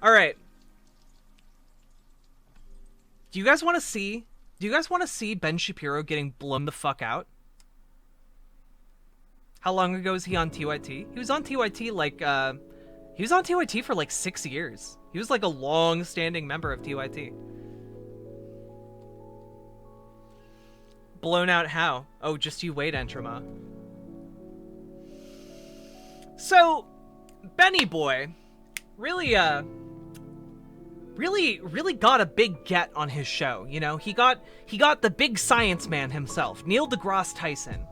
All right. Do you guys want to see Ben Shapiro getting blown the fuck out? How long ago was he on TYT? He was on TYT for like 6 years. He was like a long-standing member of TYT. Blown out how? Oh, just you wait, Entrama. So, Benny Boy really got a big get on his show. You know, he got the big science man himself, Neil deGrasse Tyson,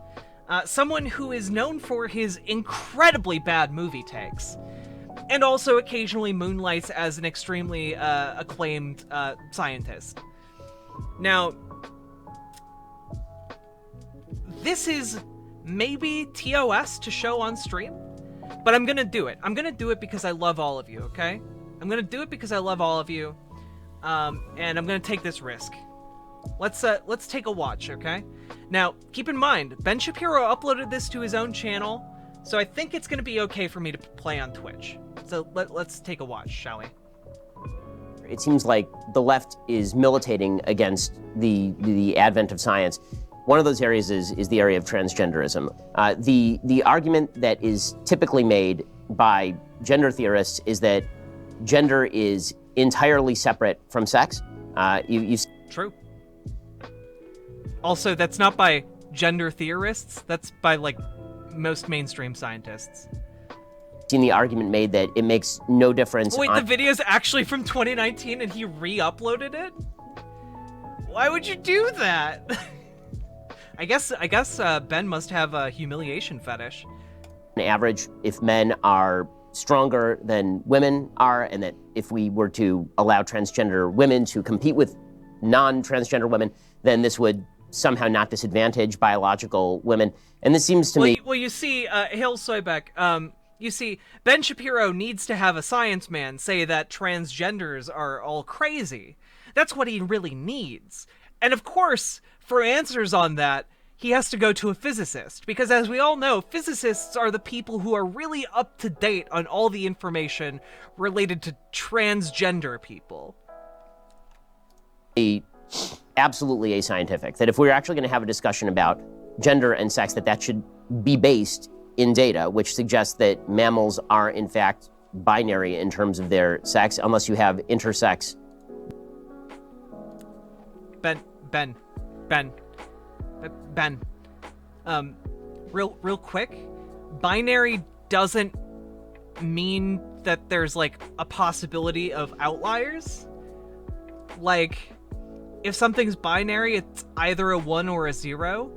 someone who is known for his incredibly bad movie takes, and also occasionally moonlights as an extremely acclaimed scientist. Now, this is maybe TOS to show on stream, but I'm gonna do it. I'm gonna do it because I love all of you, okay? I'm gonna do it because I love all of you, and I'm gonna take this risk. Let's take a watch, okay? Now, keep in mind, Ben Shapiro uploaded this to his own channel, so I think it's gonna be okay for me to play on Twitch. So let's take a watch, shall we? It seems like the left is militating against the advent of science. One of those areas is the area of transgenderism. The argument that is typically made by gender theorists is that gender is entirely separate from sex. True. Also, that's not by gender theorists. That's by, like, most mainstream scientists. Seen the argument made that it makes no difference. Wait, the video's actually from 2019 and he re-uploaded it? Why would you do that? I guess Ben must have a humiliation fetish. On average, if men are stronger than women are, and that if we were to allow transgender women to compete with non-transgender women, then this would somehow not disadvantage biological women. And this seems to me... Well, you see, Hale Soybeck, you see, Ben Shapiro needs to have a science man say that transgenders are all crazy. That's what he really needs. And of course, for answers on that, he has to go to a physicist, because as we all know, physicists are the people who are really up to date on all the information related to transgender people. Absolutely ascientific. That if we're actually going to have a discussion about gender and sex, that should be based in data, which suggests that mammals are in fact binary in terms of their sex, unless you have intersex. Ben, real quick, binary doesn't mean that there's, like, a possibility of outliers. Like, if something's binary, it's either a 1 or a 0.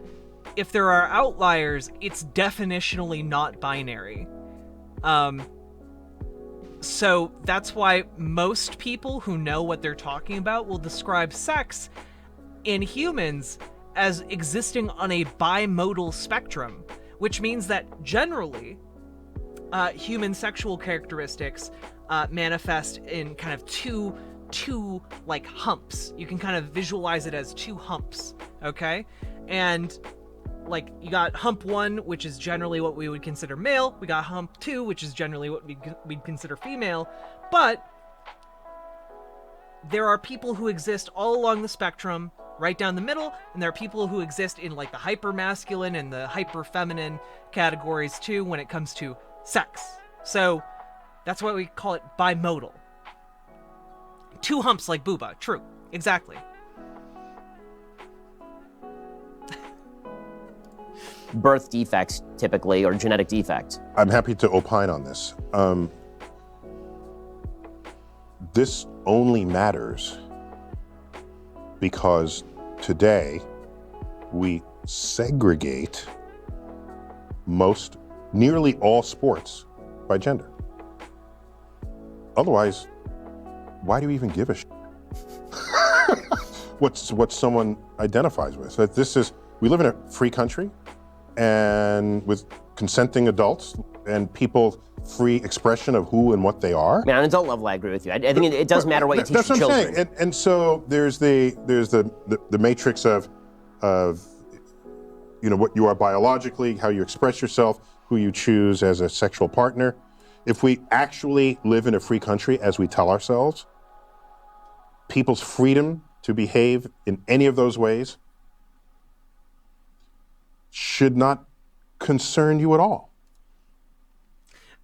If there are outliers, it's definitionally not binary. So that's why most people who know what they're talking about will describe sex in humans as existing on a bimodal spectrum, which means that generally human sexual characteristics manifest in kind of two like humps. You can kind of visualize it as 2 humps, okay? And like, you got hump 1, which is generally what we would consider male. We got hump 2, which is generally what we'd consider female. But there are people who exist all along the spectrum, right down the middle, and there are people who exist in, like, the hyper-masculine and the hyper-feminine categories too when it comes to sex. So that's why we call it bimodal. 2 humps like booba. True. Exactly. Birth defects, typically, or genetic defects. I'm happy to opine on this. This only matters because today we segregate nearly all sports by gender. Otherwise, why do you even give a shit? what someone identifies with? That we live in a free country, and with consenting adults and people free expression of who and what they are. Man, on adult level, I agree with you. I think it does matter what you teach your children. That's what I'm saying. And so there's the matrix of what you are biologically, how you express yourself, who you choose as a sexual partner, If we actually live in a free country, as we tell ourselves, people's freedom to behave in any of those ways should not concern you at all.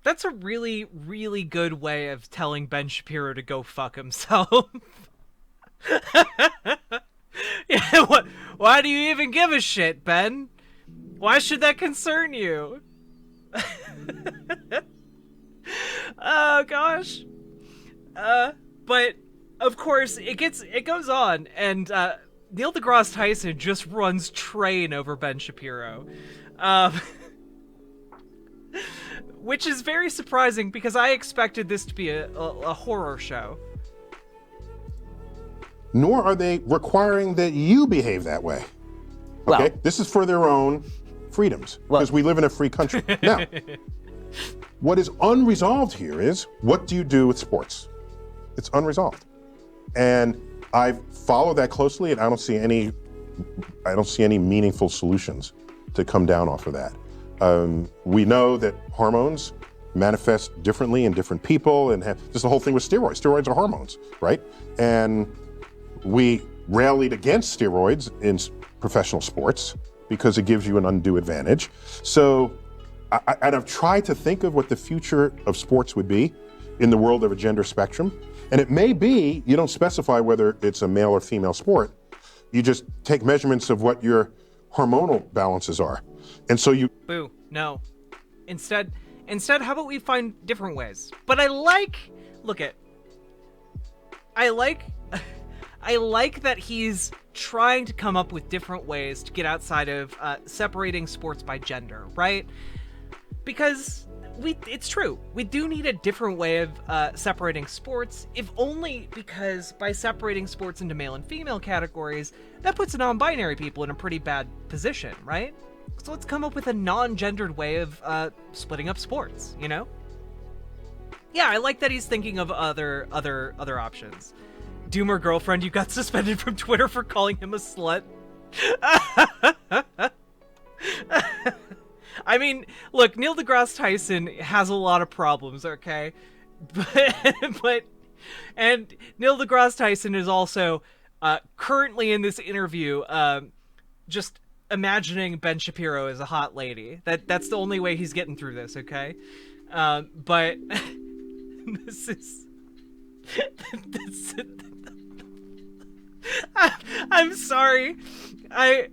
That's a really, really good way of telling Ben Shapiro to go fuck himself. Yeah, why do you even give a shit, Ben? Why should that concern you? Oh gosh. But of course it goes on, and Neil deGrasse Tyson just runs train over Ben Shapiro. Which is very surprising because I expected this to be a horror show. Nor are they requiring that you behave that way. Okay? Well, this is for their own freedoms, because we live in a free country. Now, what is unresolved here is, what do you do with sports? It's unresolved. And I've followed that closely, and I don't see any meaningful solutions to come down off of that. We know that hormones manifest differently in different people, and just the whole thing with steroids. Steroids are hormones, right? And we rallied against steroids in professional sports because it gives you an undue advantage. So I've tried to think of what the future of sports would be in the world of a gender spectrum. And it may be, you don't specify whether it's a male or female sport. You just take measurements of what your hormonal balances are. And so you... Boo, no. Instead, how about we find different ways? But I like that he's trying to come up with different ways to get outside of separating sports by gender, right? Because it's true. We do need a different way of separating sports, if only because by separating sports into male and female categories, that puts non-binary people in a pretty bad position, right? So let's come up with a non-gendered way of splitting up sports, you know? Yeah, I like that he's thinking of other options. Doomer girlfriend, you got suspended from Twitter for calling him a slut. I mean, look, Neil deGrasse Tyson has a lot of problems, okay? And Neil deGrasse Tyson is also currently in this interview just imagining Ben Shapiro as a hot lady. That's the only way he's getting through this, okay? But this is... I'm sorry. I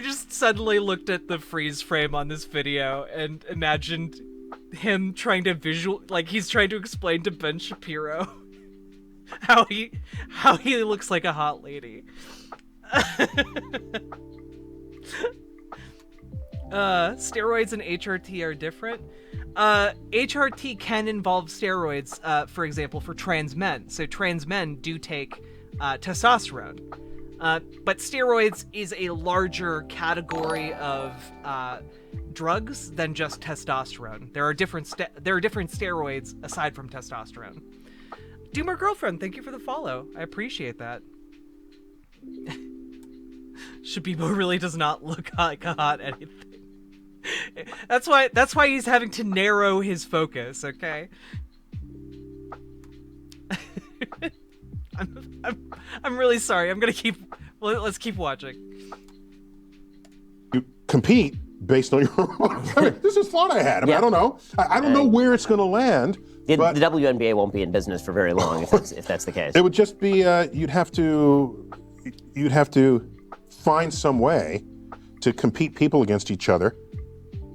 just suddenly looked at the freeze frame on this video and imagined him trying to he's trying to explain to Ben Shapiro how he looks like a hot lady. Steroids and HRT are different. HRT can involve steroids, for example, for trans men. So trans men do take testosterone. But steroids is a larger category of drugs than just testosterone. There are different steroids aside from testosterone. Doomer girlfriend, thank you for the follow. I appreciate that. Shapiro really does not look like a hot anything. That's why he's having to narrow his focus, okay? I'm really sorry. Let's keep watching. You compete based on your... This is thought I had. I mean, I don't know. I don't know where it's going to land. The WNBA won't be in business for very long if that's the case. It would just be you'd have to find some way to compete people against each other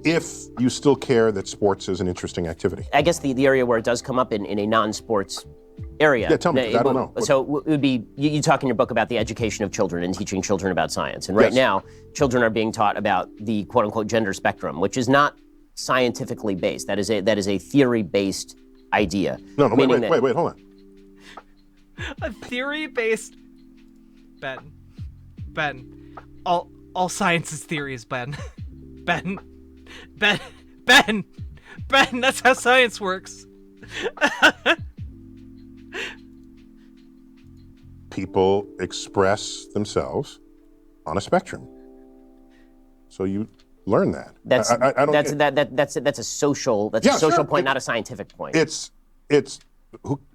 if you still care that sports is an interesting activity. I guess the area where it does come up in a non-sports area. Yeah, tell me, 'cause I don't know. So it would be, you talk in your book about the education of children and teaching children about science. And right now, children are being taught about the quote-unquote gender spectrum, which is not scientifically based. That is a theory-based idea. No, wait, hold on. A theory-based... Ben. All science is theories, Ben. Ben, that's how science works. People express themselves on a spectrum. So you learn that. That's I don't that's a social point, not a scientific point. It's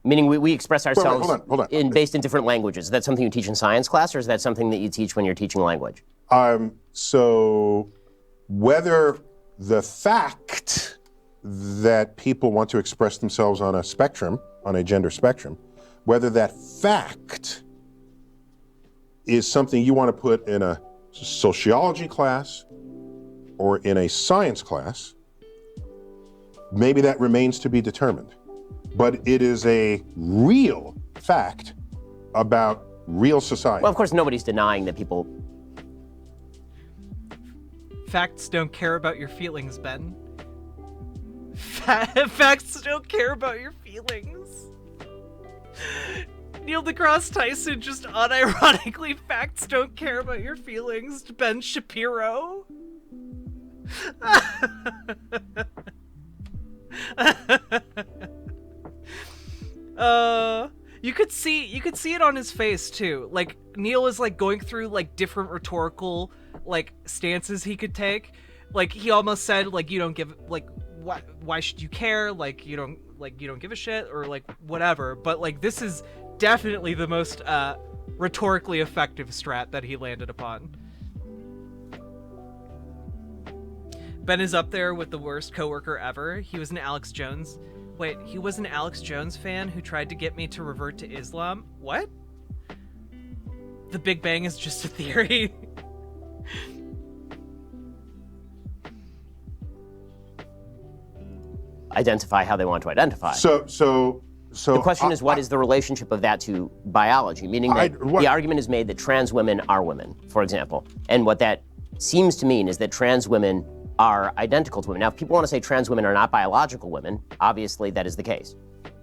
meaning we express ourselves hold on. based in different languages. Is that something you teach in science class, or is that something that you teach when you're teaching language? So whether the fact that people want to express themselves on a spectrum, on a gender spectrum, whether that fact is something you want to put in a sociology class or in a science class, maybe that remains to be determined. But it is a real fact about real society. Well, of course, nobody's denying that people... Facts don't care about your feelings, Ben. Facts don't care about your feelings. Neil deGrasse Tyson just unironically, facts don't care about your feelings to Ben Shapiro. You could see it on his face too. Like Neil is like going through like different rhetorical like stances he could take. Like he almost said like you don't give like why should you care? Like you don't give a shit or like whatever. But like this is definitely the most rhetorically effective strat that he landed upon. Ben is up there with the worst coworker ever. He was an Alex Jones. Wait, he was an Alex Jones fan who tried to get me to revert to Islam? What? The Big Bang is just a theory. Identify how they want to identify. So the question is, what is the relationship of that to biology? Meaning that the argument is made that trans women are women, for example. And what that seems to mean is that trans women are identical to women. Now, if people want to say trans women are not biological women, obviously that is the case.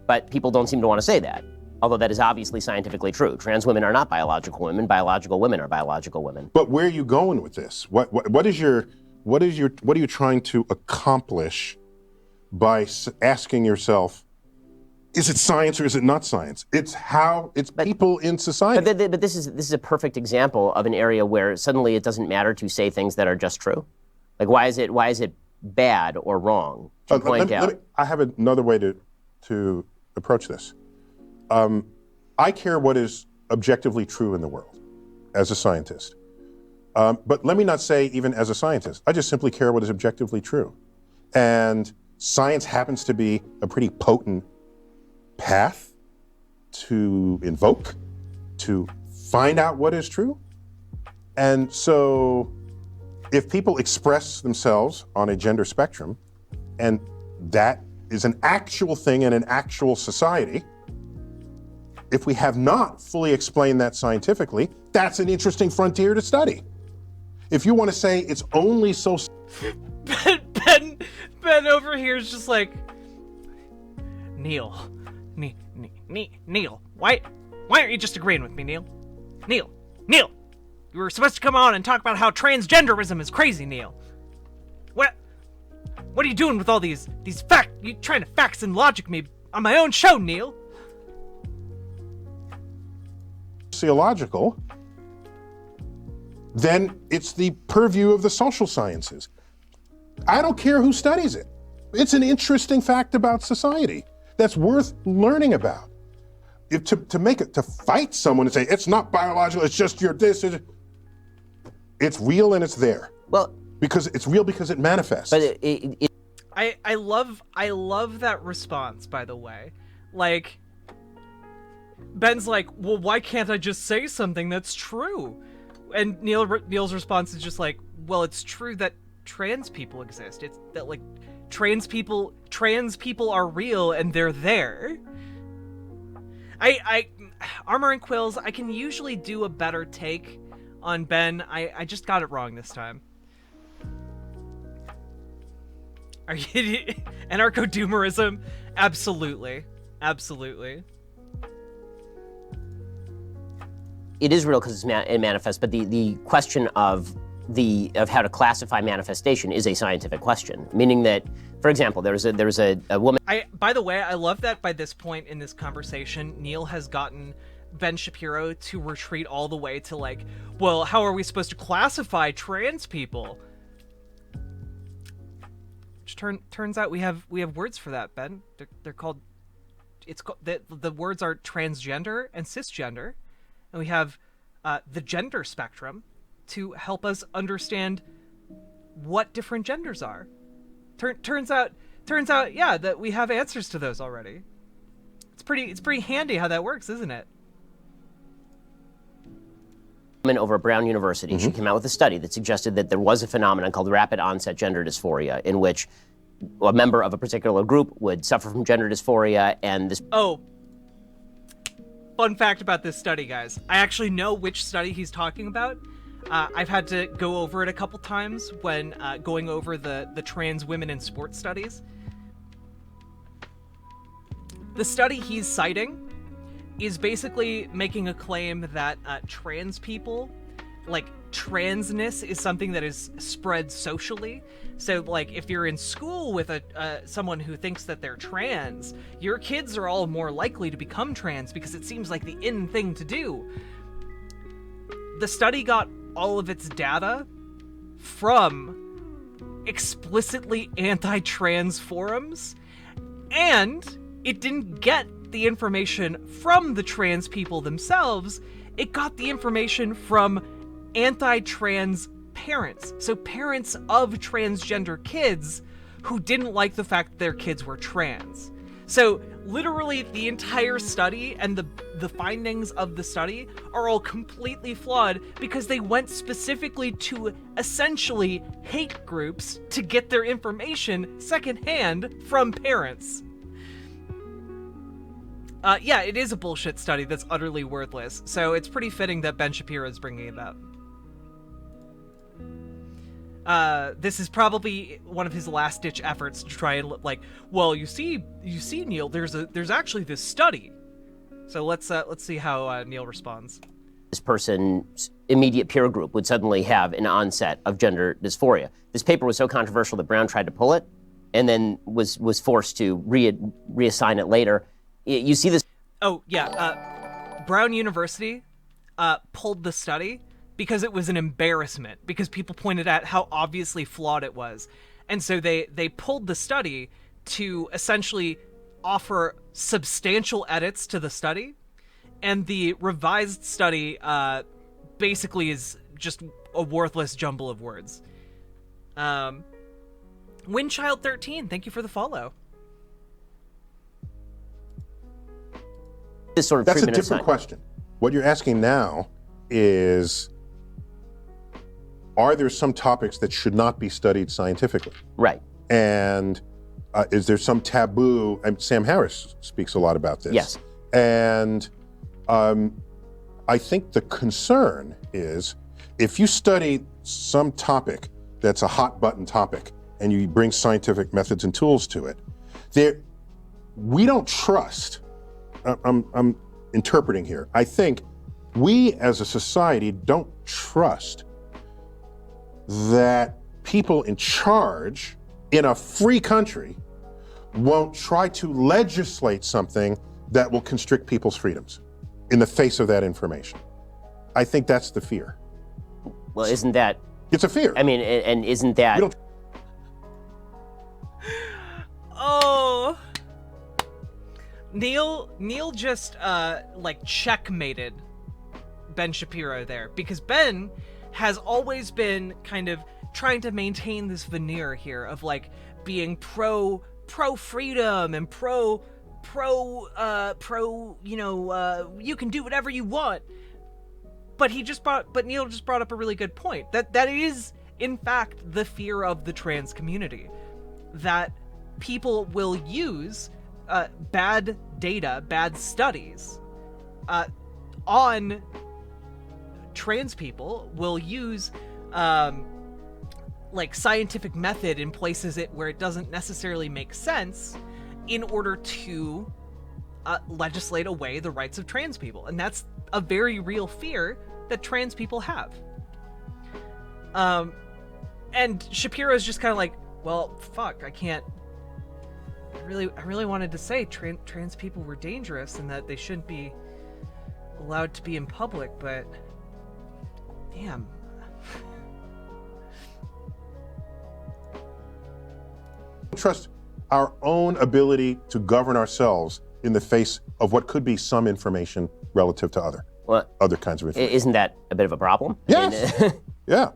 But people don't seem to want to say that, although that is obviously scientifically true. Trans women are not biological women. Biological women are biological women. But where are you going with this? What are you trying to accomplish by asking yourself, is it science or is it not science? It's people in society. But this is a perfect example of an area where suddenly it doesn't matter to say things that are just true. Like why is it bad or wrong to point out? I have another way to approach this. I care what is objectively true in the world as a scientist. But let me not say even as a scientist. I just simply care what is objectively true. And science happens to be a pretty potent path to invoke, to find out what is true. And so if people express themselves on a gender spectrum, and that is an actual thing in an actual society, if we have not fully explained that scientifically, that's an interesting frontier to study. If you want to say it's only so... Ben over here is just like, Neil, why aren't you just agreeing with me, Neil? Neil, you were supposed to come on and talk about how transgenderism is crazy, Neil. What are you doing with all these facts? You trying to facts and logic me on my own show, Neil? Sociological, then it's the purview of the social sciences. I don't care who studies it. It's an interesting fact about society that's worth learning about. To fight someone and say, it's not biological, it's just your this, it's real and it's there. Well, because it's real because it manifests. But I love that response, by the way. Like, Ben's like, well, why can't I just say something that's true? And Neil's response is just like, well, it's true that trans people exist. It's that like trans people are real and they're there. Armor and Quills, I can usually do a better take on Ben. I just got it wrong this time. Are you anarcho-doomerism? Absolutely. It is real because it manifests, but the question of how to classify manifestation is a scientific question, meaning that, for example, there's a woman. By the way, I love that by this point in this conversation, Neil has gotten Ben Shapiro to retreat all the way to like, well, how are we supposed to classify trans people? turns out we have words for that, Ben. They're called. It's called the words are transgender and cisgender, and we have the gender spectrum to help us understand what different genders are. Turns out, yeah, that we have answers to those already. It's pretty handy how that works, isn't it? Over at Brown University, she came out with a study that suggested that there was a phenomenon called rapid onset gender dysphoria, in which a member of a particular group would suffer from gender dysphoria, and this. Oh, fun fact about this study, guys. I actually know which study he's talking about. I've had to go over it a couple times when going over the trans women in sports studies. The study he's citing is basically making a claim that trans people, like, transness is something that is spread socially. So, like, if you're in school with someone who thinks that they're trans, your kids are all more likely to become trans because it seems like the in thing to do. The study got all of its data from explicitly anti-trans forums, and it didn't get the information from the trans people themselves. It got the information from anti-trans parents. So parents of transgender kids who didn't like the fact that their kids were trans. So literally the entire study and the findings of the study are all completely flawed because they went specifically to essentially hate groups to get their information secondhand from parents. Yeah, it is a bullshit study that's utterly worthless, so it's pretty fitting that Ben Shapiro is bringing it up. This is probably one of his last-ditch efforts to try and, like, well, you see, Neil, there's actually this study. So let's see how Neil responds. This person's immediate peer group would suddenly have an onset of gender dysphoria. This paper was so controversial that Brown tried to pull it, and then was forced to reassign it later. You see this. Oh, yeah. Brown University pulled the study because it was an embarrassment, because people pointed out how obviously flawed it was. And so they pulled the study to essentially offer substantial edits to the study. And the revised study basically is just a worthless jumble of words. Windchild13, thank you for the follow. This sort of That's a treatment of different question. What you're asking now is, are there some topics that should not be studied scientifically? Right. And is there some taboo? And Sam Harris speaks a lot about this. Yes. And I think the concern is, if you study some topic that's a hot button topic and you bring scientific methods and tools to it, we don't trust. I'm interpreting here. I think we as a society don't trust that people in charge in a free country won't try to legislate something that will constrict people's freedoms in the face of that information. I think that's the fear. Well, isn't that? It's a fear. I mean, and isn't that? Oh. Neil just like checkmated Ben Shapiro there, because Ben has always been kind of trying to maintain this veneer here of like being pro freedom and pro you can do whatever you want. But Neil just brought up a really good point. That is in fact the fear of the trans community, that people will use bad data, bad studies on trans people, will use like scientific method in places where it doesn't necessarily make sense in order to legislate away the rights of trans people. And that's a very real fear that trans people have. And Shapiro's just kind of like, well, fuck, I can't. I really wanted to say trans people were dangerous and that they shouldn't be allowed to be in public, but damn. trust our own ability to govern ourselves in the face of what could be some information relative to other kinds of information. Isn't that a bit of a problem? Yes. Yeah.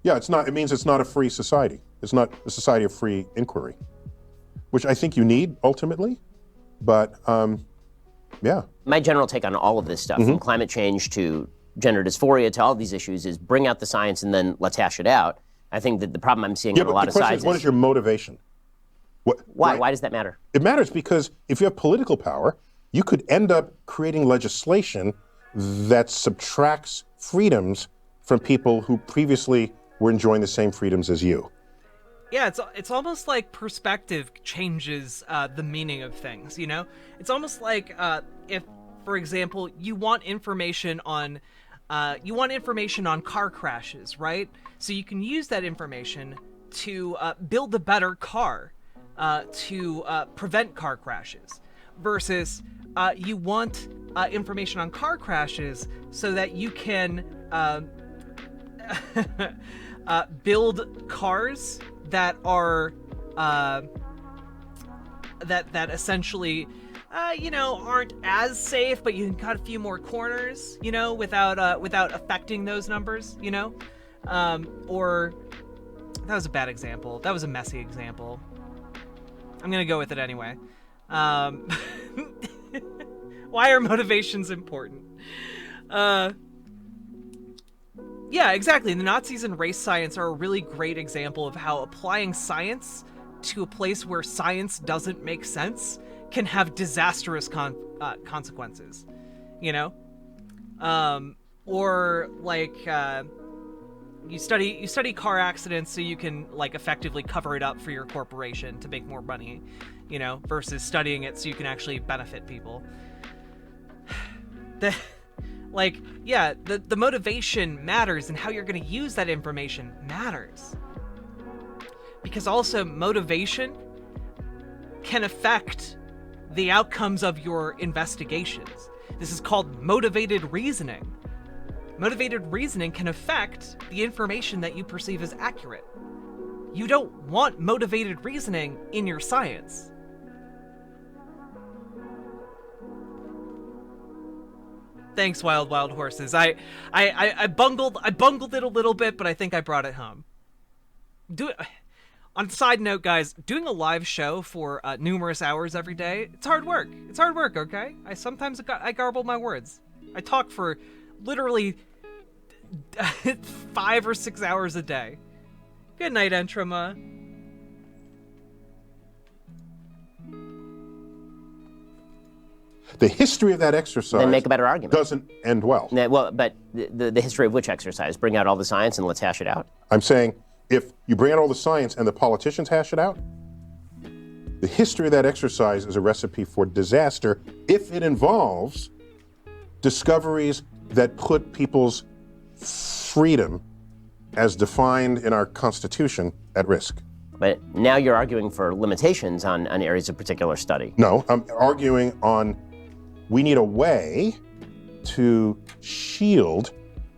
It's not. It means it's not a free society. It's not a society of free inquiry, which I think you need ultimately. But yeah. My general take on all of this stuff, from climate change to gender dysphoria to all of these issues, is bring out the science and then let's hash it out. I think that the problem I'm seeing on a lot of sides is, what is your motivation? Why? Why does that matter? It matters because if you have political power, you could end up creating legislation that subtracts freedoms from people who previously were enjoying the same freedoms as you. Yeah, it's almost like perspective changes the meaning of things, you know? It's almost like if, for example, you want information on car crashes, right? So you can use that information to build a better car, to prevent car crashes, versus you want information on car crashes so that you can build cars that are that essentially aren't as safe, but you can cut a few more corners, without affecting those numbers, or that was a bad example. That was a messy example. I'm gonna go with it anyway. Why are motivations important? Yeah, exactly. The Nazis and race science are a really great example of how applying science to a place where science doesn't make sense can have disastrous consequences, or like you study car accidents so you can like effectively cover it up for your corporation to make more money, versus studying it so you can actually benefit people. The motivation matters, and how you're going to use that information matters. Because also motivation can affect the outcomes of your investigations. This is called motivated reasoning. Motivated reasoning can affect the information that you perceive as accurate. You don't want motivated reasoning in your science. Thanks, Wild Wild Horses. I bungled it a little bit, but I think I brought it home. On a side note, guys, doing a live show for numerous hours every day, it's hard work. It's hard work, okay? I garble my words. I talk for literally 5 or 6 hours a day. Good night, Entrama. The history of that exercise then make a better argument. Doesn't end well. Well, but the history of which exercise? Bring out all the science and let's hash it out. I'm saying if you bring out all the science and the politicians hash it out, the history of that exercise is a recipe for disaster if it involves discoveries that put people's freedom as defined in our Constitution at risk. But now you're arguing for limitations on areas of particular study. No, I'm arguing on we need a way to shield,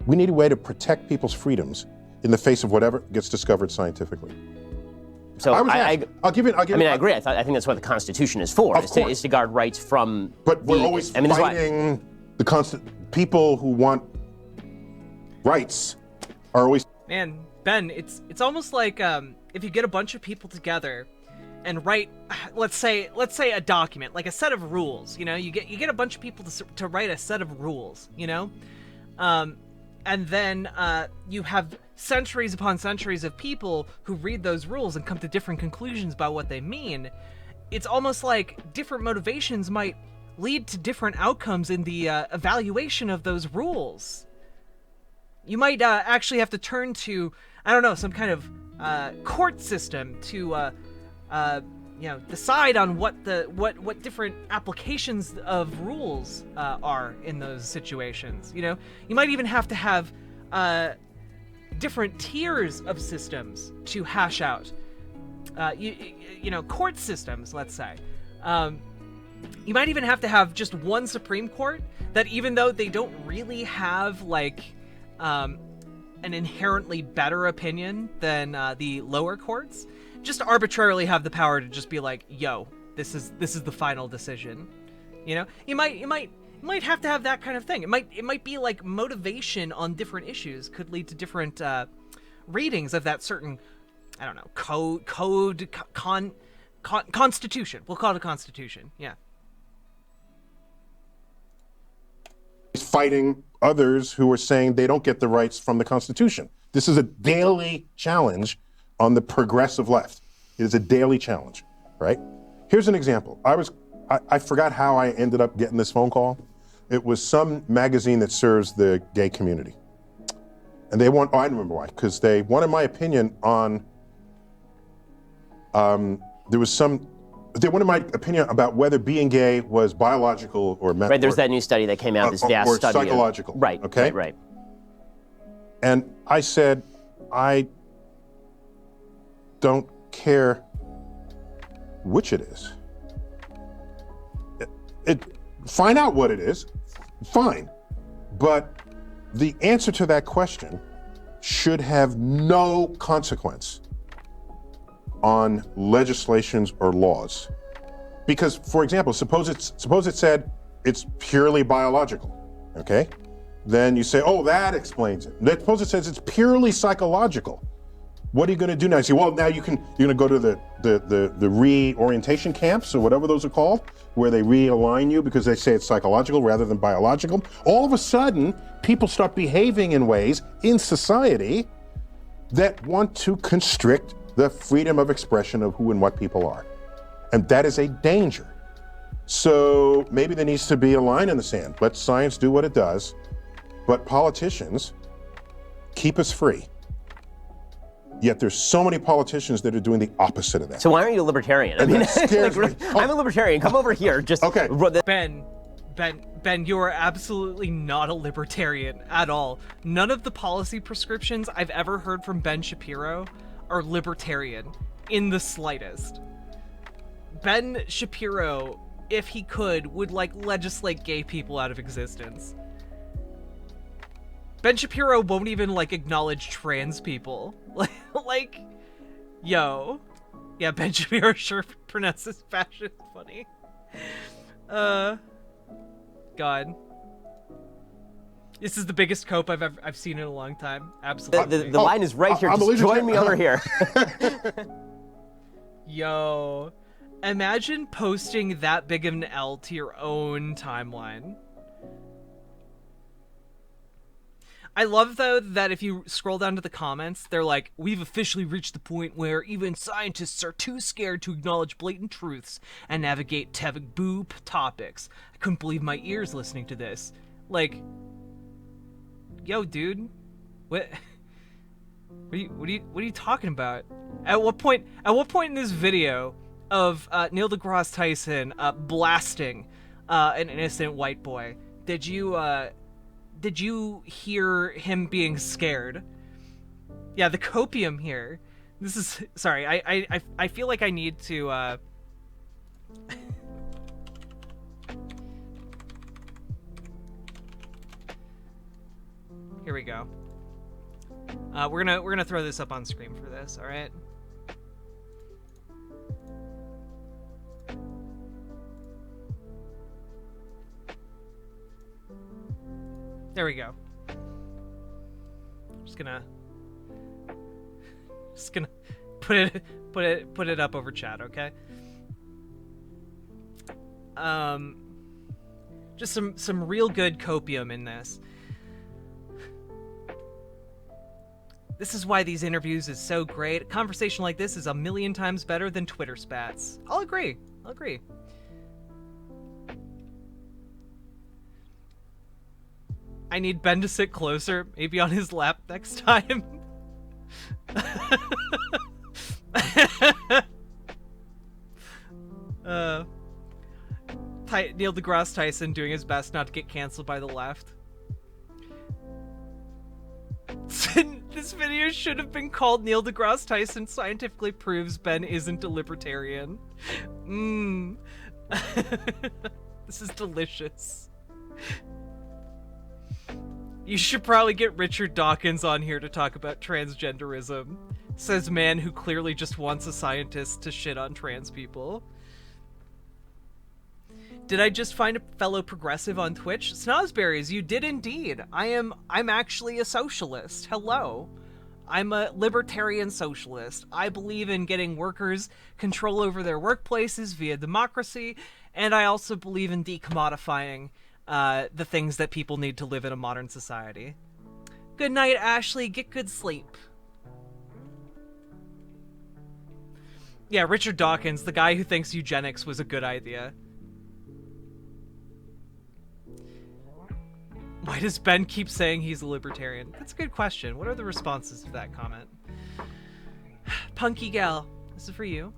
we need a way to protect people's freedoms in the face of whatever gets discovered scientifically. So I agree. I think that's what the Constitution is for, is to guard rights from. But we're always fighting people who want rights are always. Man, Ben, it's almost like if you get a bunch of people together and write, let's say a document, like a set of rules, you get a bunch of people to write a set of rules, and then you have centuries upon centuries of people who read those rules and come to different conclusions about what they mean. It's almost like different motivations might lead to different outcomes in the evaluation of those rules. You might actually have to turn to, I don't know, some kind of court system to decide on what different applications of rules are in those situations. You might even have to have different tiers of systems to hash out. Court systems, let's say. You might even have to have just one Supreme Court that, even though they don't really have an inherently better opinion than the lower courts, just arbitrarily have the power to just be like, yo, this is the final decision. You know, you might have to have that kind of thing. It might be like motivation on different issues could lead to different readings of that certain, I don't know, constitution. We'll call it a constitution. Yeah. Fighting others who are saying they don't get the rights from the Constitution. This is a daily challenge on the progressive left. It is a daily challenge, right? Here's an example. I forgot how I ended up getting this phone call. It was some magazine that serves the gay community. And they want, I remember why, because they wanted my opinion on, they wanted my opinion about whether being gay was biological or mental. Right, there's that new study that came out, this vast study. Or psychological. Right, okay? Right. And I said, I don't care which it is. Find out what it is, fine. But the answer to that question should have no consequence on legislations or laws. Because, for example, suppose it said it's purely biological, okay? Then you say, oh, that explains it. Suppose it says it's purely psychological. What are you going to do now? You say, well, now you're going to go to the reorientation camps or whatever those are called, where they realign you because they say it's psychological rather than biological. All of a sudden, people start behaving in ways in society that want to constrict the freedom of expression of who and what people are. And that is a danger. So maybe there needs to be a line in the sand. Let science do what it does, but politicians keep us free. Yet there's so many politicians that are doing the opposite of that. So why aren't you a libertarian? I mean, that scares me. I'm a libertarian. Come over here. Just okay. Ben, you are absolutely not a libertarian at all. None of the policy prescriptions I've ever heard from Ben Shapiro are libertarian in the slightest. Ben Shapiro, if he could, would like legislate gay people out of existence. Ben Shapiro won't even like acknowledge trans people. Like, yo. Yeah, Ben Shapiro sure pronounces fascist funny. God. This is the biggest cope I've seen in a long time. Absolutely. The line is right here. Just join me over here. Yo. Imagine posting that big of an L to your own timeline. I love, though, that if you scroll down to the comments, they're like, we've officially reached the point where even scientists are too scared to acknowledge blatant truths and navigate taboo topics. I couldn't believe my ears listening to this. Like, yo, dude, what are you talking about? At what point in this video of Neil deGrasse Tyson blasting an innocent white boy did you hear him being scared? Yeah, the copium here. This is, sorry, I feel like I need to here we go. We're gonna throw this up on screen for this, all right? There we go. Just gonna put it up over chat, okay? Just some real good copium in this. This is why these interviews is so great. A conversation like this is a million times better than Twitter spats. I'll agree. I need Ben to sit closer, maybe on his lap next time. Neil deGrasse Tyson doing his best not to get canceled by the left. This video should have been called Neil deGrasse Tyson scientifically proves Ben isn't a libertarian. This is delicious. You should probably get Richard Dawkins on here to talk about transgenderism. Says man who clearly just wants a scientist to shit on trans people. Did I just find a fellow progressive on Twitch? Snozberries, you did indeed. I'm actually a socialist. Hello. I'm a libertarian socialist. I believe in getting workers control over their workplaces via democracy, and I also believe in decommodifying the things that people need to live in a modern society. Good night, Ashley. Get good sleep. Yeah, Richard Dawkins, the guy who thinks eugenics was a good idea. Why does Ben keep saying he's a libertarian? That's a good question. What are the responses to that comment? Punky Gal, this is for you.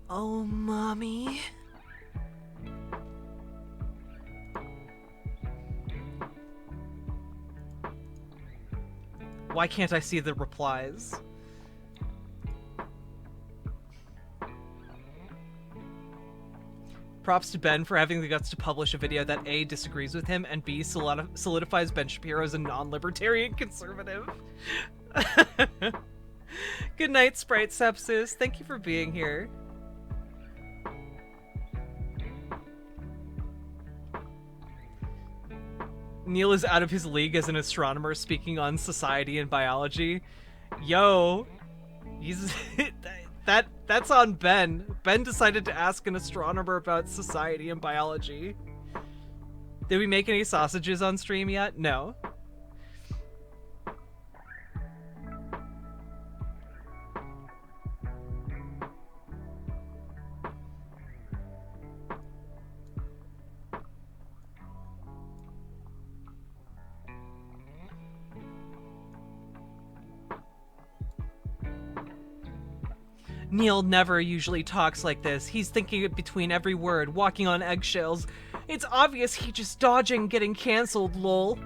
Oh, mommy. Why can't I see the replies? Props to Ben for having the guts to publish a video that A, disagrees with him, and B, solidifies Ben Shapiro as a non-libertarian conservative. Good night, Sprite Sepsis. Thank you for being here. Neil is out of his league as an astronomer speaking on society and biology. Yo, he's... That's on Ben. Ben decided to ask an astronomer about society and biology. Did we make any sausages on stream yet? No. Neil never usually talks like this. He's thinking it between every word, walking on eggshells. It's obvious he just dodging getting cancelled, lol.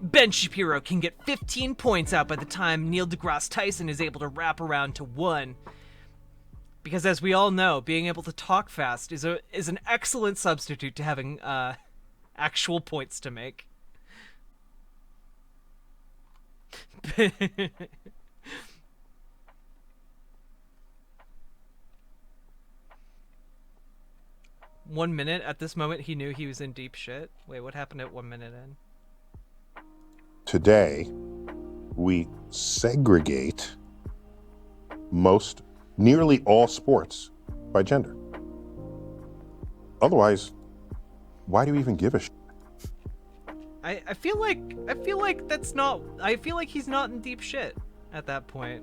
Ben Shapiro can get 15 points out by the time Neil deGrasse Tyson is able to wrap around to 1. Because as we all know, being able to talk fast is an excellent substitute to having actual points to make. One minute, at this moment he knew he was in deep shit. Wait, what happened at 1 minute in? Today, we segregate nearly all sports by gender. Otherwise, why do you even give a shit? I feel like that's not... I feel like he's not in deep shit at that point.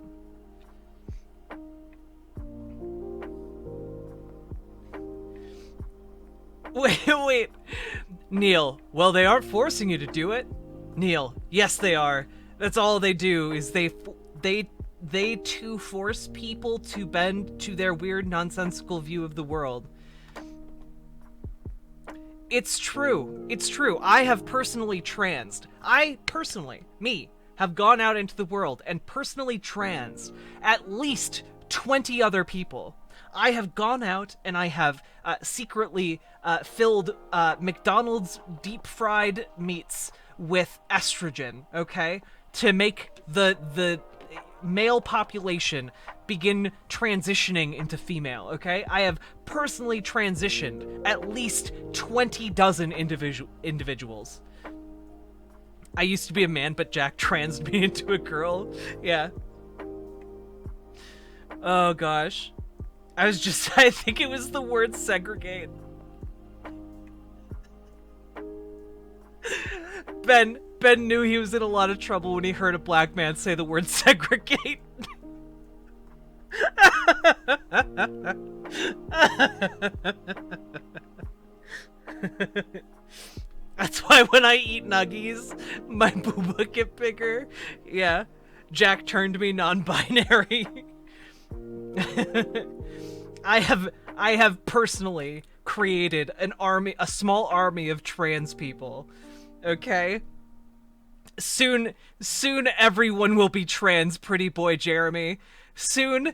Wait. Neil, well, they aren't forcing you to do it. Neil, yes they are. That's all they do, is they too force people to bend to their weird nonsensical view of the world. It's true. I have personally transed. Me, have gone out into the world and personally transed at least 20 other people. I have gone out and I have secretly filled McDonald's deep fried meats with estrogen, okay? To make the male population begin transitioning into female, okay? I have personally transitioned at least 20 dozen individuals. I used to be a man, but Jack transed me into a girl. Yeah. Oh gosh. I think it was the word segregate. Ben knew he was in a lot of trouble when he heard a black man say the word segregate. That's why when I eat nuggies, my booba get bigger. Yeah, Jack turned me non-binary. I have personally created a small army of trans people. Okay? Soon everyone will be trans, pretty boy Jeremy. Soon,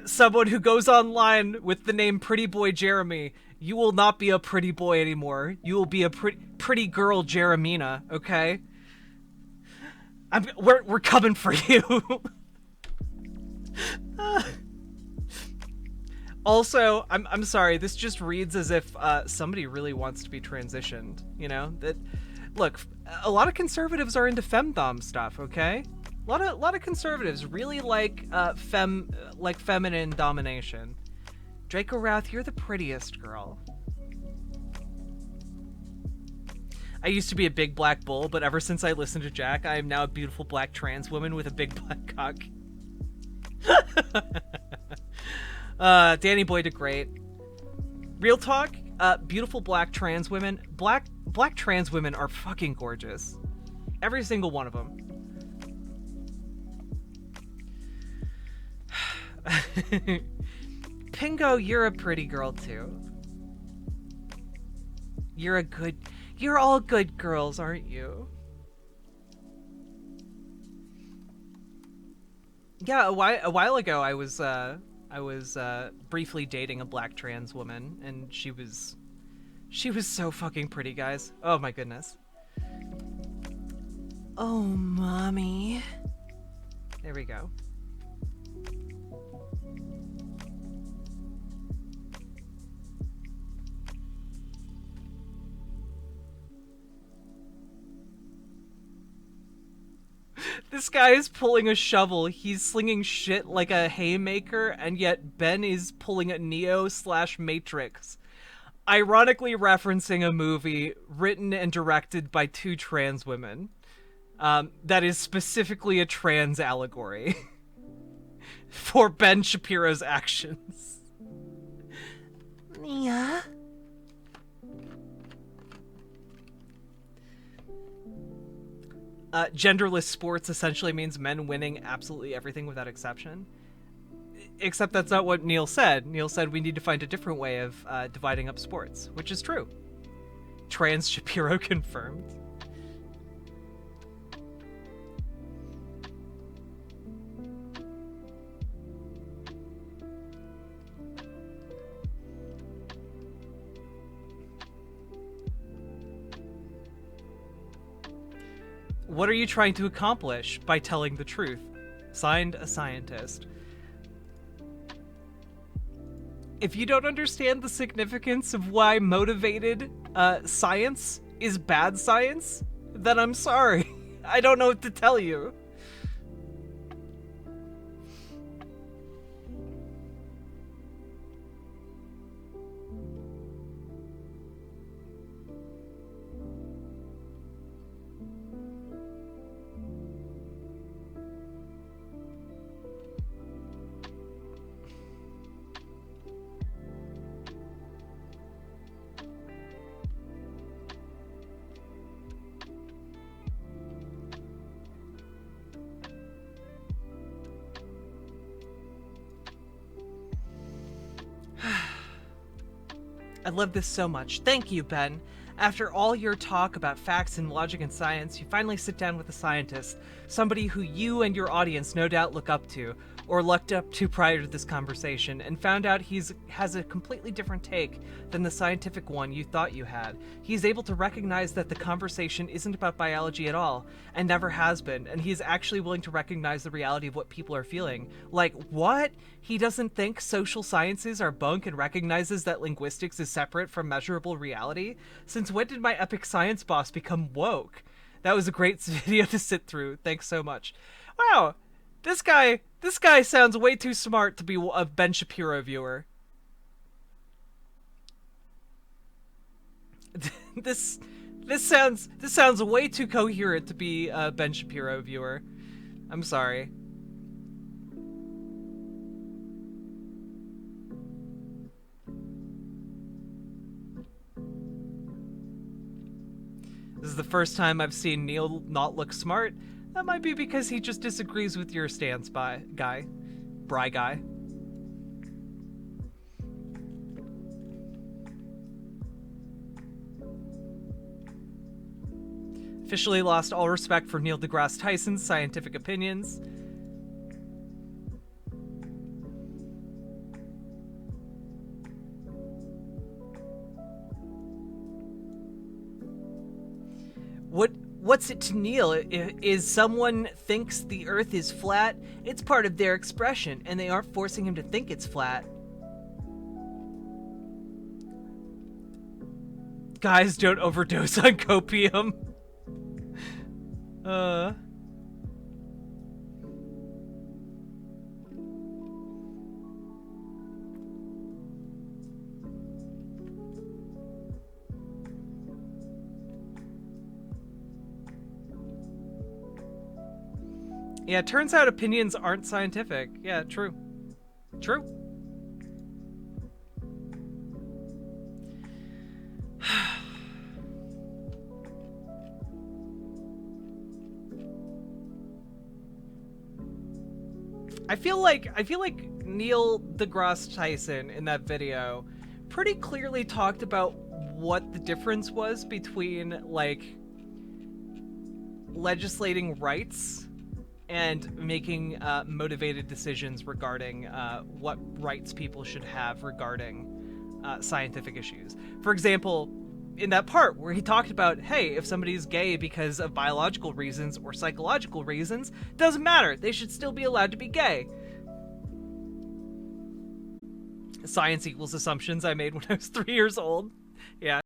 someone who goes online with the name Pretty Boy Jeremy, you will not be a pretty boy anymore. You will be a pretty girl Jeremina, okay? We're coming for you. Also, I'm sorry, this just reads as if somebody really wants to be transitioned, you know? That look, a lot of conservatives are into femdom stuff, okay? A lot of conservatives really like feminine domination. Draco Wrath, you're the prettiest girl. I used to be a big black bull, but ever since I listened to Jack, I am now a beautiful black trans woman with a big black cock. Danny Boy did great. Real talk, beautiful black trans women. Black trans women are fucking gorgeous. Every single one of them. Pingo, you're a pretty girl too. You're all good girls, aren't you? Yeah, a while ago I was briefly dating a black trans woman, and she was so fucking pretty, guys. Oh my goodness. Oh, mommy. There we go. This guy is pulling a shovel. He's slinging shit like a haymaker, and yet Ben is pulling a Neo/Matrix. Ironically referencing a movie written and directed by two trans women. That is specifically a trans allegory for Ben Shapiro's actions. Nia? Genderless sports essentially means men winning absolutely everything without exception. Except that's not what Neil said. Neil said we need to find a different way of dividing up sports, which is true. Trans Shapiro confirmed. What are you trying to accomplish by telling the truth? Signed, a scientist. If you don't understand the significance of why motivated science is bad science, then I'm sorry. I don't know what to tell you. I love this so much. Thank you, Ben. After all your talk about facts and logic and science, you finally sit down with a scientist, somebody who you and your audience no doubt look up to, or looked up to prior to this conversation, and found out has a completely different take than the scientific one you thought you had. He's able to recognize that the conversation isn't about biology at all, and never has been, and he's actually willing to recognize the reality of what people are feeling. Like, what? He doesn't think social sciences are bunk and recognizes that linguistics is separate from measurable reality? Since when did my epic science boss become woke? That was a great video to sit through. Thanks so much. Wow, this guy sounds way too smart to be a Ben Shapiro viewer. This sounds way too coherent to be a Ben Shapiro viewer. I'm sorry. This is the first time I've seen Neil not look smart. That might be because he just disagrees with your stance, guy. Bry guy. Officially lost all respect for Neil deGrasse Tyson's scientific opinions. What's it to Neil? Is someone thinks the Earth is flat? It's part of their expression, and they aren't forcing him to think it's flat. Guys, don't overdose on copium. Yeah, it turns out opinions aren't scientific. Yeah, true. True. I feel like Neil deGrasse Tyson in that video pretty clearly talked about what the difference was between like legislating rights and making motivated decisions regarding what rights people should have regarding scientific issues. For example, in that part where he talked about, hey, if somebody's gay because of biological reasons or psychological reasons, doesn't matter. They should still be allowed to be gay. Science equals assumptions I made when I was 3 years old. Yeah.